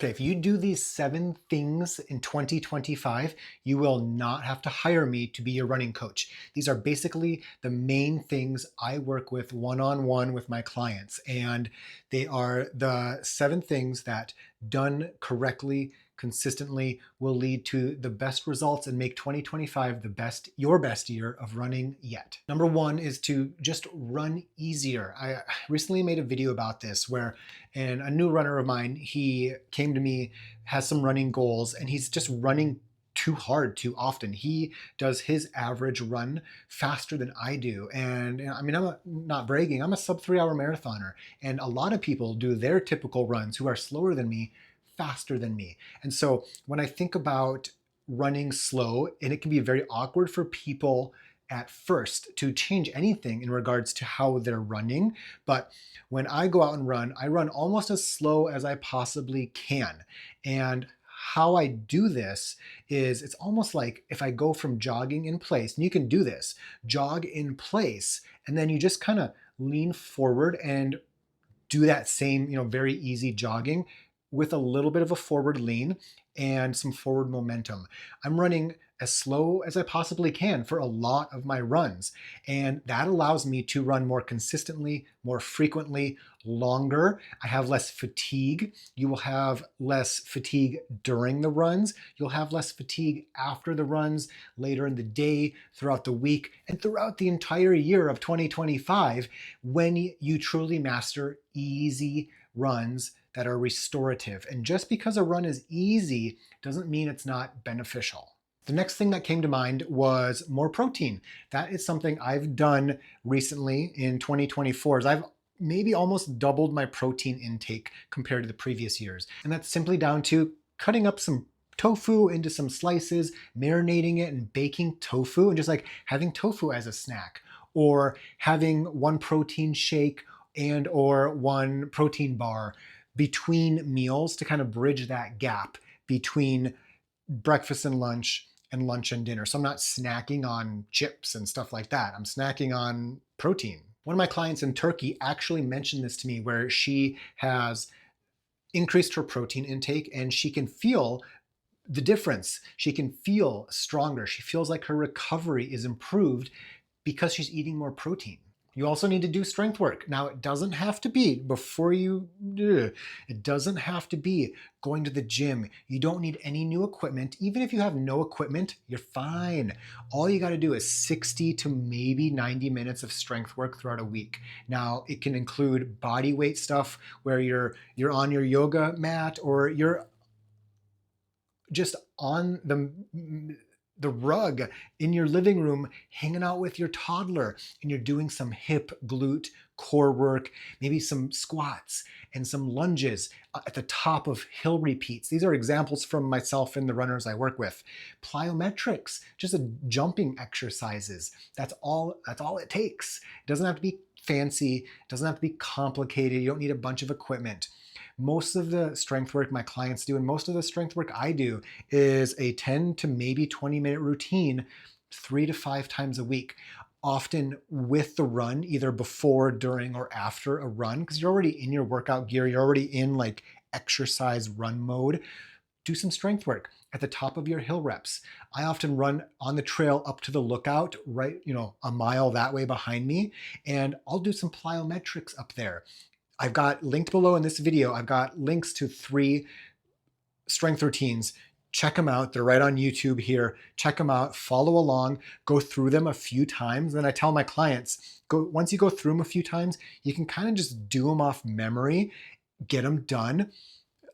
Okay, if you do these 7 things in 2025, you will not have to hire me to be your running coach. These are basically the main things I work with one-on-one with my clients. And they are the 7 things that done correctly, consistently, will lead to the best results and make 2025 your best year of running yet. Number 1 is to just run easier. I recently made a video about this where a new runner of mine, he came to me, has some running goals, and he's just running too hard too often. He does his average run faster than I do. And I mean, not bragging, I'm a sub 3 hour marathoner. And a lot of people do their typical runs who are slower than me, faster than me. And so when I think about running slow, and it can be very awkward for people at first to change anything in regards to how they're running. But when I go out and run, I run almost as slow as I possibly can. And how I do this is it's almost like if I go from jogging in place, and you can do this, jog in place, and then you just kind of lean forward and do that same, very easy jogging with a little bit of a forward lean and some forward momentum. I'm running as slow as I possibly can for a lot of my runs. And that allows me to run more consistently, more frequently, longer. I have less fatigue. You will have less fatigue during the runs. You'll have less fatigue after the runs, later in the day, throughout the week, and throughout the entire year of 2025 when you truly master easy runs that are restorative. And just because a run is easy doesn't mean it's not beneficial. The next thing that came to mind was more protein. That is something I've done recently in 2024. I've maybe almost doubled my protein intake compared to the previous years. And that's simply down to cutting up some tofu into some slices, marinating it and baking tofu, and just like having tofu as a snack, or having one protein shake and or one protein bar between meals to kind of bridge that gap between breakfast and lunch and dinner. So I'm not snacking on chips and stuff like that. I'm snacking on protein. One of my clients in Turkey actually mentioned this to me, where she has increased her protein intake and she can feel the difference. She can feel stronger. She feels like her recovery is improved because she's eating more protein. You also need to do strength work. Now, it doesn't have to be it doesn't have to be going to the gym. You don't need any new equipment. Even if you have no equipment, you're fine. All you got to do is 60 to maybe 90 minutes of strength work throughout a week. Now, it can include body weight stuff where you're on your yoga mat, or you're just on the rug in your living room hanging out with your toddler, and you're doing some hip, glute, core work, maybe some squats and some lunges at the top of hill repeats. These are examples from myself and the runners I work with. Plyometrics, just jumping exercises. That's all it takes. It doesn't have to be fancy. It doesn't have to be complicated. You don't need a bunch of equipment. Most of the strength work my clients do, and most of the strength work I do, is a 10 to maybe 20-minute routine 3 to 5 times a week, often with the run, either before, during, or after a run, because you're already in your workout gear, you're already in like exercise run mode. Do some strength work at the top of your hill reps. I often run on the trail up to the lookout, right, a mile that way behind me, and I'll do some plyometrics up there. I've got linked below in this video, I've got links to 3 strength routines. Check them out. They're right on YouTube here. Check them out, follow along, go through them a few times. Then I tell my clients, once you go through them a few times, you can kind of just do them off memory, get them done.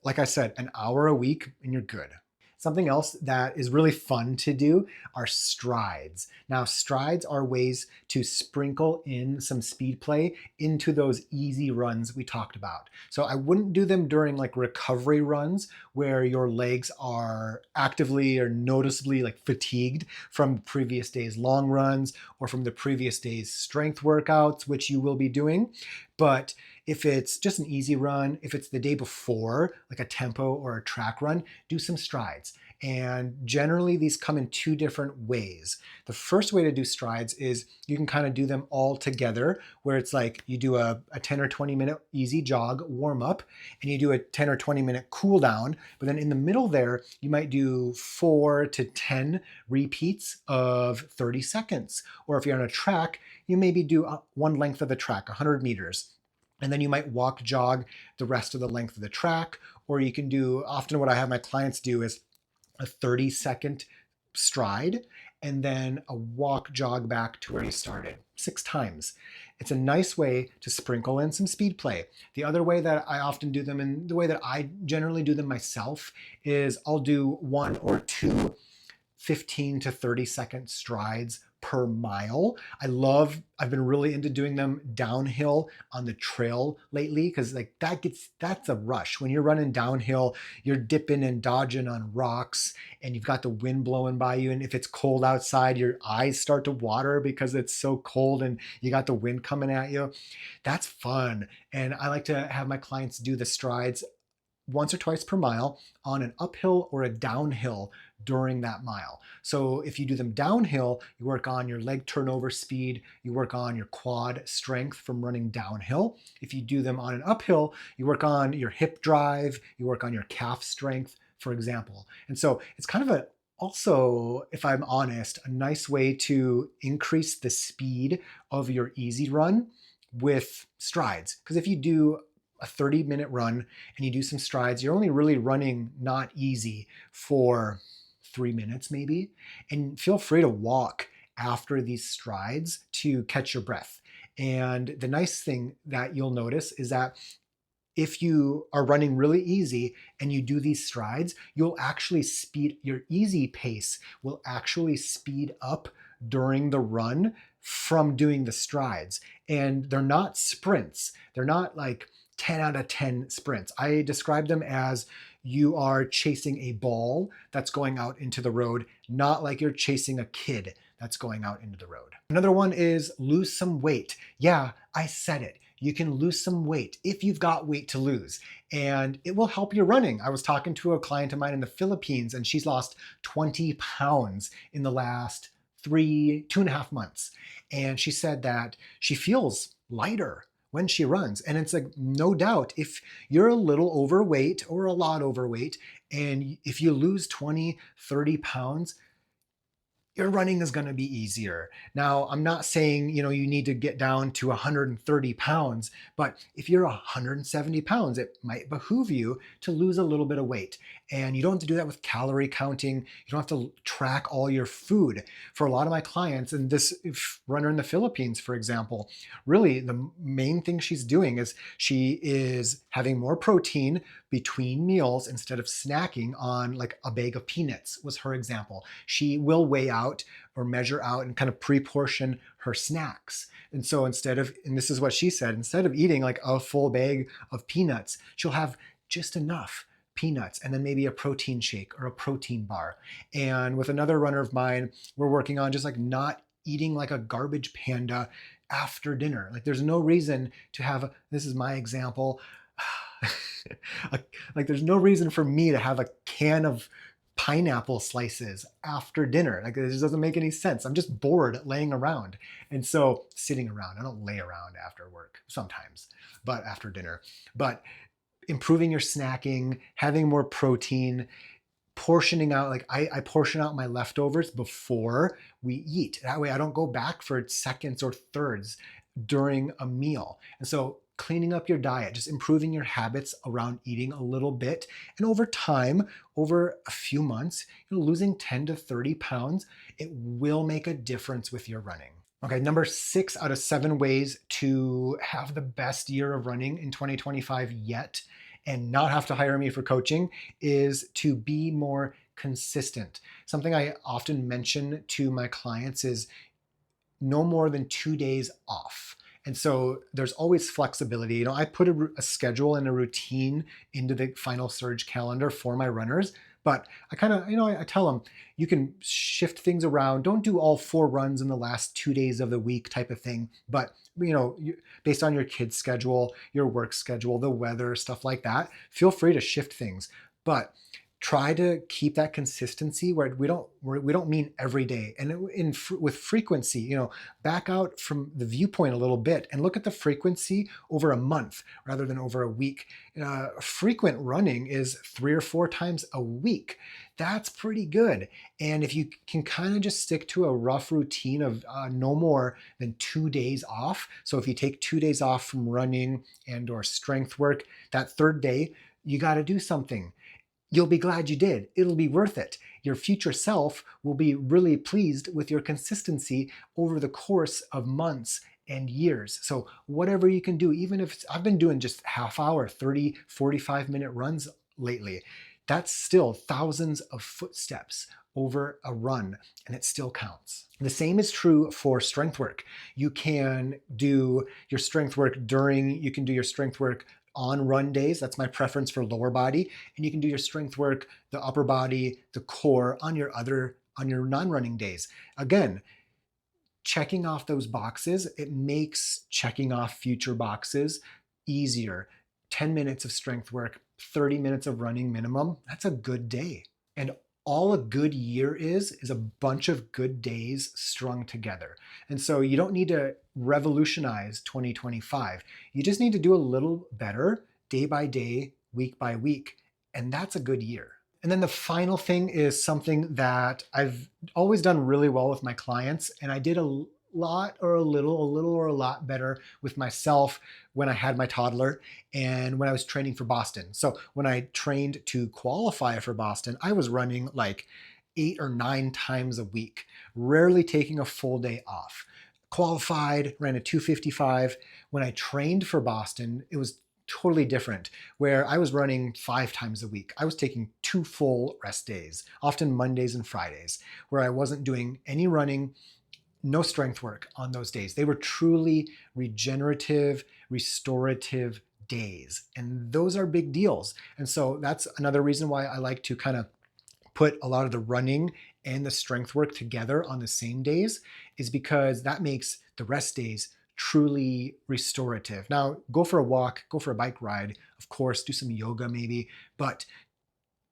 Like I said, an hour a week and you're good. Something else that is really fun to do are strides. Now, strides are ways to sprinkle in some speed play into those easy runs we talked about. So I wouldn't do them during like recovery runs where your legs are actively or noticeably like fatigued from the previous day's long runs or from the previous day's strength workouts, which you will be doing. But If it's just an easy run, if it's the day before, like a tempo or a track run, do some strides. And generally, these come in two different ways. The first way to do strides is you can kind of do them all together, where it's like you do a 10 or 20 minute easy jog warm up, and you do a 10 or 20 minute cool down. But then in the middle there, you might do 4 to 10 repeats of 30 seconds. Or if you're on a track, you maybe do one length of the track, 100 meters. And then you might walk jog the rest of the length of the track. Or you can do, often what I have my clients do is a 30-second stride and then a walk jog back to where you started 6 times. It's a nice way to sprinkle in some speed play. The other way that I often do them, and the way that I generally do them myself, is I'll do 1 or 2 15 to 30-second strides per mile. I've been really into doing them downhill on the trail lately, because like that's a rush. When you're running downhill, you're dipping and dodging on rocks and you've got the wind blowing by you. And if it's cold outside, your eyes start to water because it's so cold and you got the wind coming at you. That's fun. And I like to have my clients do the strides once or twice per mile on an uphill or a downhill during that mile. So if you do them downhill, you work on your leg turnover speed, you work on your quad strength from running downhill. If you do them on an uphill, you work on your hip drive, you work on your calf strength, for example. And so it's kind of also, if I'm honest, a nice way to increase the speed of your easy run with strides. Because if you do a 30-minute run and you do some strides, you're only really running not easy for 3 minutes maybe. And feel free to walk after these strides to catch your breath. And the nice thing that you'll notice is that if you are running really easy and you do these strides, you'll actually your easy pace will actually speed up during the run from doing the strides. And they're not sprints. They're not like 10 out of 10 sprints. I describe them as you are chasing a ball that's going out into the road, not like you're chasing a kid that's going out into the road. Another one is lose some weight. Yeah, I said it. You can lose some weight if you've got weight to lose, and it will help your running. I was talking to a client of mine in the Philippines, and she's lost 20 pounds in the last 2.5 months. And she said that she feels lighter when she runs. And it's like, no doubt, if you're a little overweight or a lot overweight, and if you lose 20, 30 pounds, your running is going to be easier. Now, I'm not saying, you need to get down to 130 pounds, but if you're 170 pounds, it might behoove you to lose a little bit of weight. And you don't have to do that with calorie counting. You don't have to track all your food. For a lot of my clients, and this runner in the Philippines, for example, really the main thing she's doing is she is having more protein between meals instead of snacking on like a bag of peanuts, was her example. She will weigh out or measure out and kind of pre-portion her snacks. And so and this is what she said, instead of eating like a full bag of peanuts, she'll have just enough peanuts and then maybe a protein shake or a protein bar. And with another runner of mine, we're working on just like not eating like a garbage panda after dinner. Like there's no reason to have, this is my example, like there's no reason for me to have a can of pineapple slices after dinner. Like it just doesn't make any sense. I'm just bored laying around. And so sitting around, I don't lay around after work sometimes, but after dinner. But improving your snacking, having more protein, portioning out, like I portion out my leftovers before we eat. That way I don't go back for seconds or thirds during a meal. And so cleaning up your diet, just improving your habits around eating a little bit. And over time, over a few months, losing 10 to 30 pounds, it will make a difference with your running. Okay, number 6 out of 7 ways to have the best year of running in 2025 yet and not have to hire me for coaching is to be more consistent. Something I often mention to my clients is no more than 2 days off. And so there's always flexibility. I put a schedule and a routine into the Final Surge calendar for my runners, But I kind of, I tell them you can shift things around. Don't do all 4 runs in the last 2 days of the week type of thing. But, based on your kid's schedule, your work schedule, the weather, stuff like that, feel free to shift things. But try to keep that consistency where we don't mean every day, and with frequency, back out from the viewpoint a little bit and look at the frequency over a month rather than over a week. Frequent running is 3 or 4 times a week. That's pretty good. And if you can kind of just stick to a rough routine of no more than 2 days off, so if you take 2 days off from running and or strength work, that third day you got to do something. You'll be glad you did. It'll be worth it. Your future self will be really pleased with your consistency over the course of months and years. So whatever you can do, even if I've been doing just half hour, 30, 45-minute runs lately, that's still thousands of footsteps over a run, and it still counts. The same is true for strength work. You can do your strength work on run days. That's my preference for lower body. And you can do your strength work, the upper body, the core on your non-running days. Again, checking off those boxes, it makes checking off future boxes easier. 10 minutes of strength work, 30 minutes of running minimum, that's a good day. And all a good year is a bunch of good days strung together. And so you don't need to revolutionize 2025. You just need to do a little better day by day, week by week. And that's a good year. And then the final thing is something that I've always done really well with my clients. And I did a lot or a lot better with myself when I had my toddler and when I was training for Boston. So when I trained to qualify for Boston, I was running like 8 or 9 times a week, rarely taking a full day off. Qualified, ran a 2:55. When I trained for Boston, it was totally different, where I was running 5 times a week. I was taking 2 full rest days, often Mondays and Fridays, where I wasn't doing any running, no strength work on those days. They were truly regenerative, restorative days. And those are big deals. And so that's another reason why I like to kind of put a lot of the running and the strength work together on the same days, is because that makes the rest days truly restorative. Now, go for a walk, go for a bike ride, of course, do some yoga maybe, but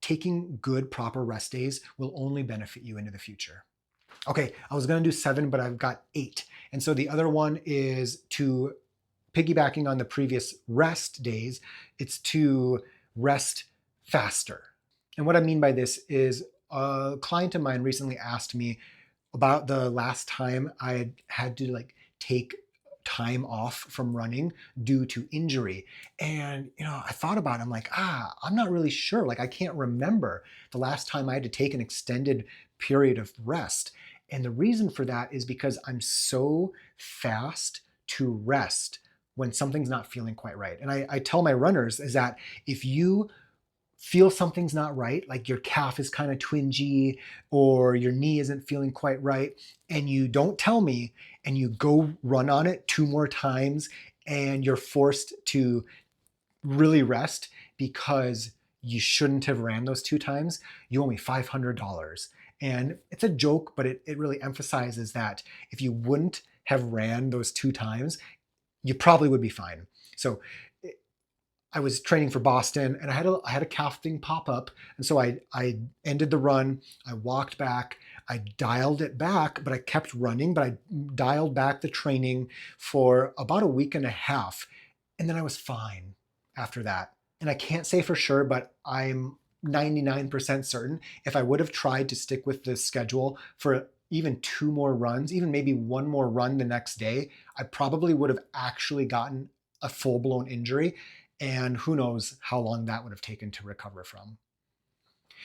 taking good, proper rest days will only benefit you into the future. Okay, I was gonna do 7, but I've got 8. And so the other one is to, piggybacking on the previous rest days, it's to rest faster. And what I mean by this is a client of mine recently asked me about the last time I had to take time off from running due to injury. And I thought about it. I'm like, I'm not really sure. I can't remember the last time I had to take an extended period of rest. And the reason for that is because I'm so fast to rest when something's not feeling quite right. And I tell my runners is that if you feel something's not right, like your calf is kind of twingy or your knee isn't feeling quite right, and you don't tell me and you go run on it 2 more times and you're forced to really rest because you shouldn't have ran those 2 times, you owe me $500. And it's a joke, but it really emphasizes that if you wouldn't have ran those 2 times, you probably would be fine. So I was training for Boston and I had a calf thing pop up. And so I ended the run. I walked back. I dialed it back, but I kept running, but I dialed back the training for about a week and a half. And then I was fine after that. And I can't say for sure, but I'm 99% certain if I would have tried to stick with the schedule for even 2 more runs, even maybe 1 more run the next day, I probably would have actually gotten a full-blown injury. And who knows how long that would have taken to recover from.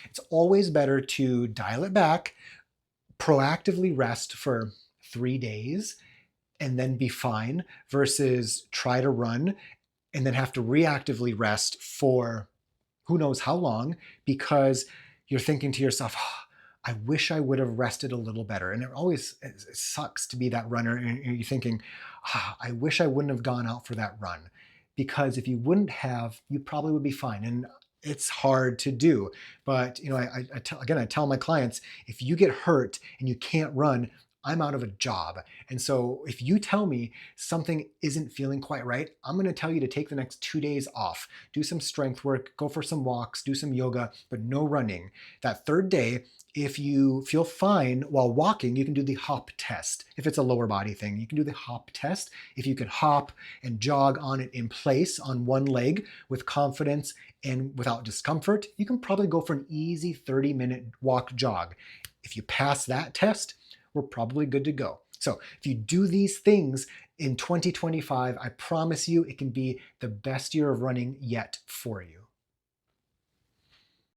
It's always better to dial it back, proactively rest for 3 days, and then be fine, versus try to run and then have to reactively rest for who knows how long, because you're thinking to yourself, I wish I would have rested a little better. And it sucks to be that runner and you're thinking, I wish I wouldn't have gone out for that run. Because if you wouldn't have, you probably would be fine. And It's hard to do. But again, I tell my clients, if you get hurt and you can't run, I'm out of a job. And so if you tell me something isn't feeling quite right, I'm going to tell you to take the next 2 days off, do some strength work, go for some walks, do some yoga, but no running. That third day, if you feel fine while walking, you can do the hop test. If it's a lower body thing, you can do the hop test. If you can hop and jog on it in place on one leg with confidence and without discomfort, you can probably go for an easy 30-minute walk jog. If you pass that test, we're probably good to go. So if you do these things in 2025, I promise you it can be the best year of running yet for you.